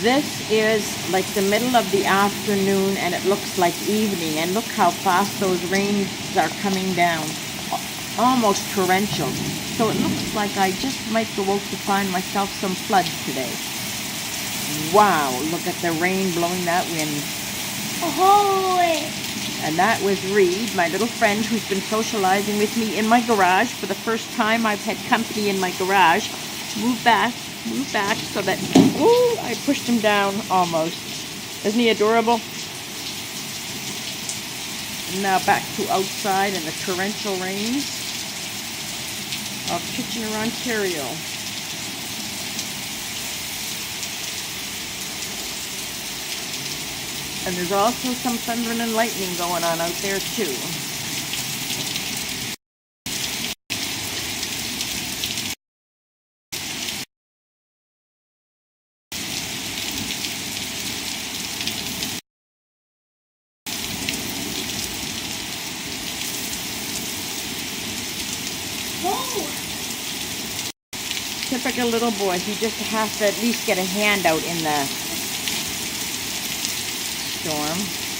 This is like the middle of the afternoon and it looks like evening, and look how fast those rains are coming down. Almost torrential. So it looks like I just might go out to find myself some floods today. Wow, look at the rain blowing that wind. Oh, And that was Reed, my little friend who's been socializing with me in my garage. For the first time I've had company in my garage. Move back so that, ooh, I pushed him down almost. Isn't he adorable? And now back to outside in the torrential rains of Kitchener, Ontario. And there's also some thunder and lightning going on out there too. Typical little boy. He just has to at least get a hand out in the storm.